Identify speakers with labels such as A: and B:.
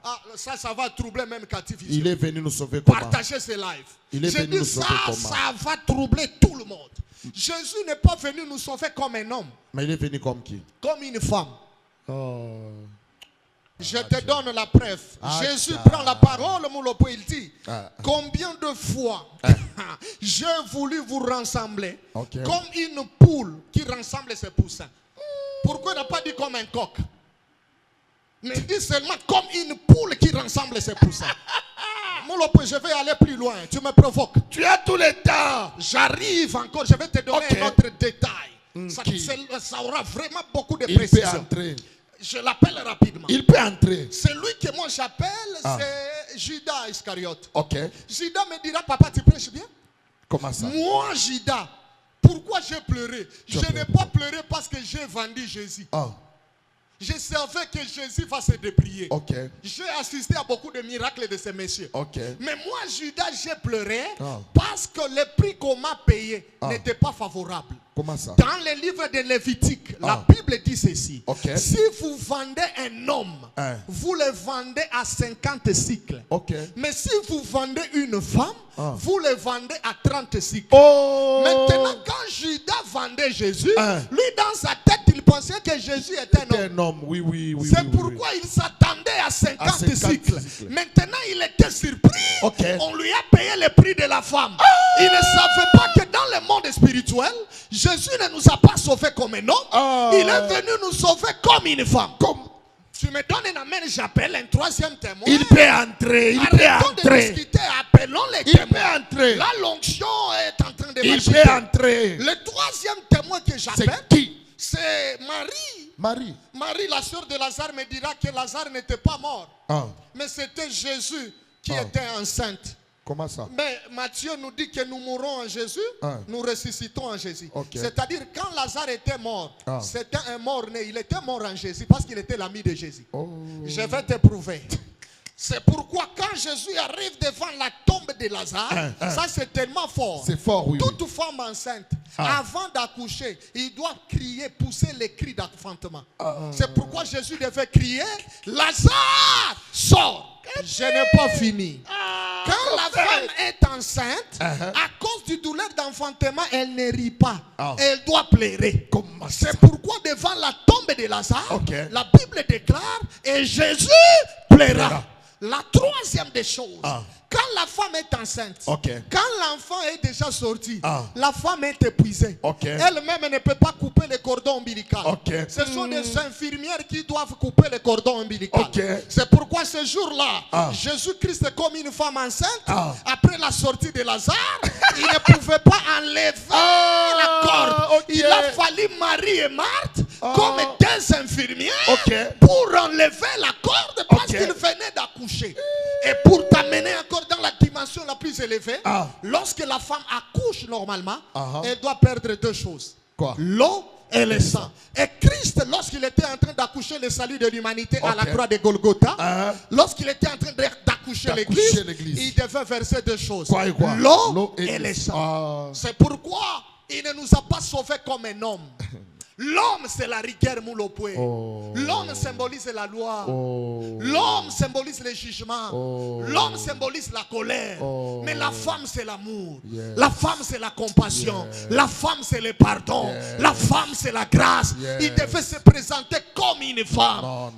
A: Ah, ça va troubler même Cathy.
B: Il est venu nous sauver comment?
A: Partagez ce live.
B: Il est
A: J'ai
B: venu nous
A: dit
B: sauver comment?
A: ça va troubler tout le monde. Jésus n'est pas venu nous sauver comme un homme.
B: Mais il est venu comme qui?
A: Comme une femme.
B: Oh.
A: Je te donne la preuve. Jésus prend la parole, mon lopo, il dit combien de fois j'ai voulu vous rassembler comme une poule qui rassemble ses poussins. Pourquoi il n'a pas dit comme un coq? Mais il dit seulement comme une poule qui rassemble ses poussins. Mon lopo, je vais aller plus loin. Tu me provoques.
B: Tu as tout le temps.
A: J'arrive encore. Je vais te donner un autre détail. Ça aura vraiment beaucoup de précision.
B: Il peut entrer.
A: Je l'appelle rapidement.
B: Il peut entrer.
A: Celui que moi j'appelle, c'est Judas Iscariote.
B: Ok.
A: Judas me dira, papa, tu prêches bien?
B: Comment ça?
A: Moi, Judas, pourquoi j'ai pleuré? Je n'ai pas pleuré parce que j'ai vendu Jésus. Je savais que Jésus va se déplier. J'ai assisté à beaucoup de miracles de ces messieurs. Mais moi, Judas, j'ai pleuré parce que le prix qu'on m'a payé n'était pas favorable.
B: Comment ça?
A: Dans le livre de Lévitique, la Bible dit ceci. Si vous vendez un homme, vous le vendez à 50 cycles. Mais si vous vendez une femme, vous le vendez à 30 cycles. Maintenant, quand Judas vendait Jésus, lui dans sa tête, il pensait que Jésus était un homme.
B: Oui.
A: C'est pourquoi il s'attendait à 50 cycles. Maintenant, il était surpris. On lui a payé le prix de la femme. Il ne savait pas que dans le monde spirituel, Jésus ne nous a pas sauvés comme un homme. Il est venu nous sauver comme une femme. Tu me donnes un amen, j'appelle un troisième témoin.
B: Il peut entrer.
A: De discuter, appelons les témoins.
B: Il peut entrer.
A: La l'onction est en train de marcher.
B: Il peut entrer.
A: Le troisième témoin que j'appelle,
B: c'est qui?
A: C'est Marie. Marie, la sœur de Lazare, me dira que Lazare n'était pas mort. Mais c'était Jésus qui était enceinte.
B: Comment ça?
A: Mais Matthieu nous dit que nous mourrons en Jésus, nous ressuscitons en Jésus. C'est-à-dire quand Lazare était mort, c'était un mort-né. Il était mort en Jésus parce qu'il était l'ami de Jésus. Je vais te prouver. C'est pourquoi quand Jésus arrive devant la tombe de Lazare, ça c'est tellement fort.
B: C'est fort, oui.
A: Toute femme enceinte, avant d'accoucher, il doit crier, pousser les cris d'enfantement. C'est pourquoi Jésus devait crier, Lazare, sors. Je n'ai pas fini. Quand la femme est enceinte, à cause du douleur d'enfantement, elle ne rit pas. Elle doit pleurer. C'est pourquoi devant la tombe de Lazare, la Bible déclare, et Jésus pleura. La troisième des choses, quand la femme est enceinte, quand l'enfant est déjà sorti, la femme est épuisée. Elle-même ne peut pas couper le cordon ombilical. Ce sont des infirmières qui doivent couper le cordon ombilical. C'est pourquoi ce jour-là, Jésus-Christ, comme une femme enceinte, après la sortie de Lazare, il ne pouvait pas enlever la corde. Il a fallu Marie et Marthe comme des infirmières pour enlever la corde parce qu'il venait d'accoucher. Et pour t'amener encore dans la dimension la plus élevée, lorsque la femme accouche normalement, elle doit perdre deux choses. L'eau et le sang. Et Christ, lorsqu'il était en train d'accoucher le salut de l'humanité à la croix de Golgotha, lorsqu'il était en train d'accoucher l'église, il devait verser deux choses. L'eau et le sang. C'est pourquoi il ne nous a pas sauvés comme un homme. L'homme, c'est la rigueur moulopoué. L'homme symbolise la loi. L'homme symbolise le jugement. L'homme symbolise la colère. Mais la femme, c'est l'amour. La femme, c'est la compassion. La femme, c'est le pardon. La femme, c'est la grâce. Il devait se présenter comme une femme.